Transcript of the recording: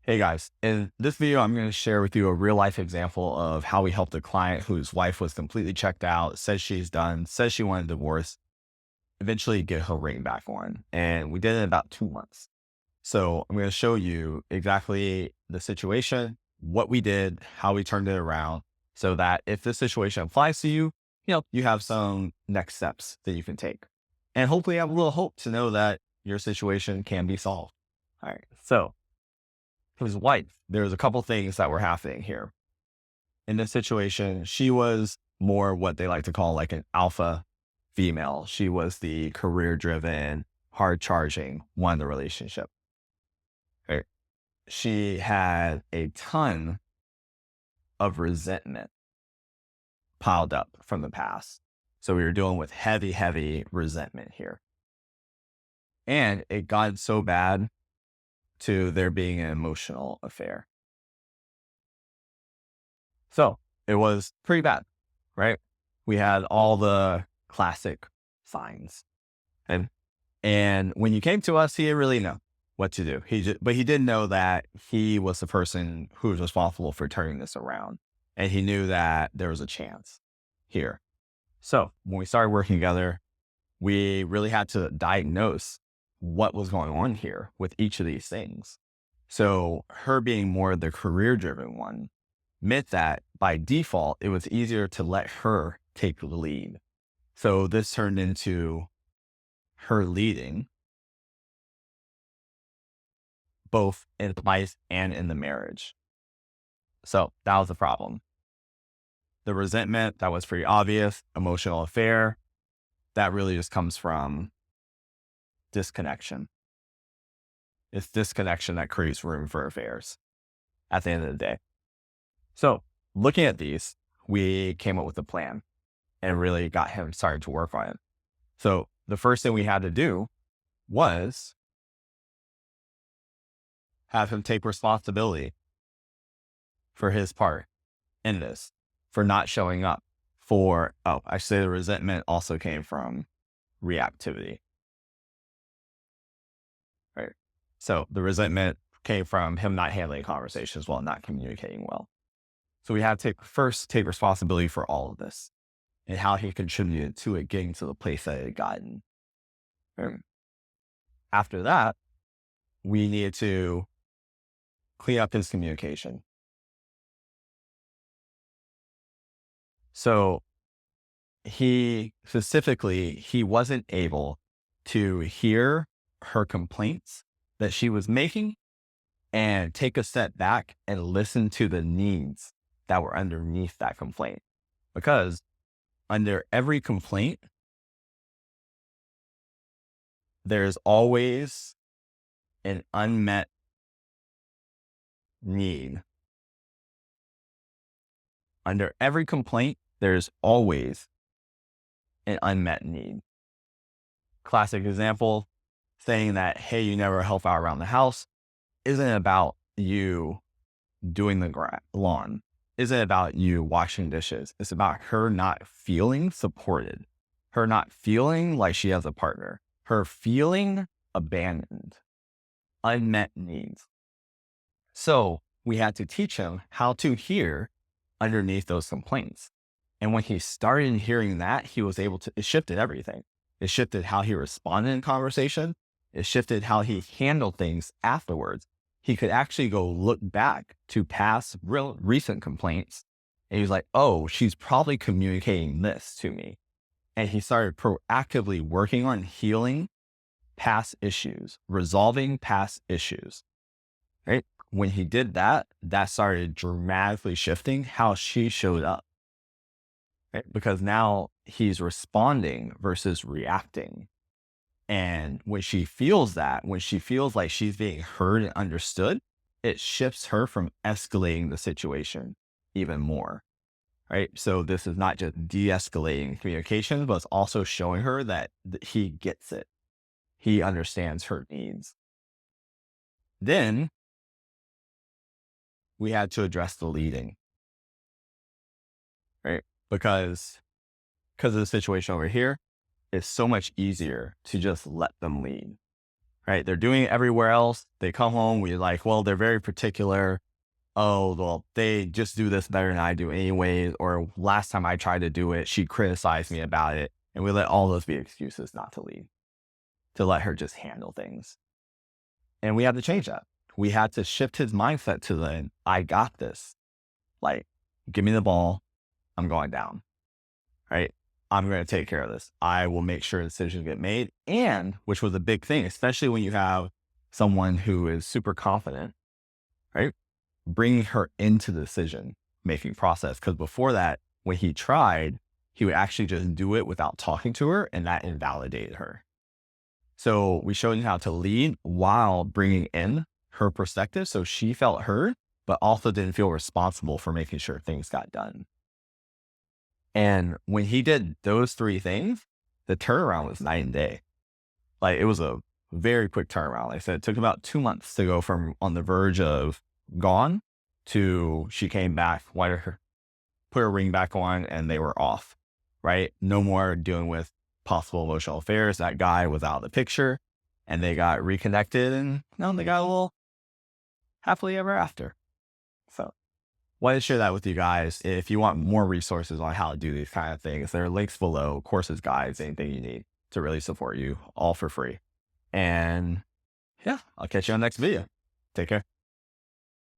Hey guys, in this video, I'm going to share with you a real life example of how we helped a client whose wife was completely checked out, says she's done, says she wanted a divorce, eventually get her ring back on. And we did it in about 2 months. So I'm going to show you exactly the situation, what we did, how we turned it around, so that if this situation applies to you, you have some next steps that you can take. And hopefully have a little hope to know that your situation can be solved. All right. So his wife, there's a couple things that were happening here. In this situation, she was more what they like to call like an alpha female. She was the career driven, hard charging one in the relationship. Right? She had a ton of resentment piled up from the past. So we were dealing with heavy, heavy resentment here. And it got so bad to there being an emotional affair. So it was pretty bad, right? We had all the classic signs. And when you came to us, he didn't really know what to do. But he did know that he was the person who was responsible for turning this around. And he knew that there was a chance here. So when we started working together, we really had to diagnose what was going on here with each of these things. So her being more the career driven one meant that by default, it was easier to let her take the lead. So this turned into her leading both in life and in the marriage. So that was the problem. The resentment, that was pretty obvious. Emotional affair, that really just comes from disconnection. It's disconnection that creates room for affairs at the end of the day. So looking at these, we came up with a plan and really got him started to work on it. So the first thing we had to do was have him take responsibility for his part in this, for not showing up, I say the resentment also came from reactivity, right? So the resentment came from him not handling conversations well, not communicating well. So we had to take responsibility for all of this and how he contributed to it getting to the place that it had gotten. Right? After that, we needed to clean up his communication. So he wasn't able to hear her complaints that she was making and take a step back and listen to the needs that were underneath that complaint. Because under every complaint, there's always an unmet need. Under every complaint, there's always an unmet need. Classic example, saying that, hey, you never help out around the house isn't about you doing the lawn, isn't about you washing dishes. It's about her not feeling supported, her not feeling like she has a partner, her feeling abandoned, unmet needs. So we had to teach him how to hear underneath those complaints. And when he started hearing that, he was able to, it shifted everything. It shifted how he responded in conversation. It shifted how he handled things afterwards. He could actually go look back to past recent complaints. And he was like, oh, she's probably communicating this to me. And he started proactively working on healing past issues, resolving past issues, right? When he did that, that started dramatically shifting how she showed up, right? Because now he's responding versus reacting. And when she feels that, when she feels like she's being heard and understood, it shifts her from escalating the situation even more, right? So this is not just de-escalating communication, but it's also showing her that he gets it. He understands her needs. Then we had to address the leading, right? Because of the situation over here, it's so much easier to just let them lead. right? They're doing it everywhere else. They come home, we're like, well, they're very particular. Oh, well, they just do this better than I do anyways. Or last time I tried to do it, she criticized me about it. And we let all those be excuses not to lead, to let her just handle things. And we had to change that. We had to shift his mindset to the, I got this. Like, give me the ball. I'm going down, right? I'm going to take care of this. I will make sure decisions get made. And which was a big thing, especially when you have someone who is super confident, right? Bringing her into the decision making process. Because before that, when he tried, he would actually just do it without talking to her, and that invalidated her. So we showed him how to lead while bringing in her perspective. So she felt heard, but also didn't feel responsible for making sure things got done. And when he did those three things, the turnaround was night and day. Like, it was a very quick turnaround. Like I said, it took about 2 months to go from on the verge of gone to she came back, put her ring back on, and they were off, right? No more dealing with possible emotional affairs. That guy was out of the picture, and they got reconnected, and now they got a little happily ever after. So wanted to share that with you guys. If you want more resources on how to do these kind of things, there are links below, courses, guides, anything you need to really support you, all for free. And yeah, I'll catch you on the next video. Take care.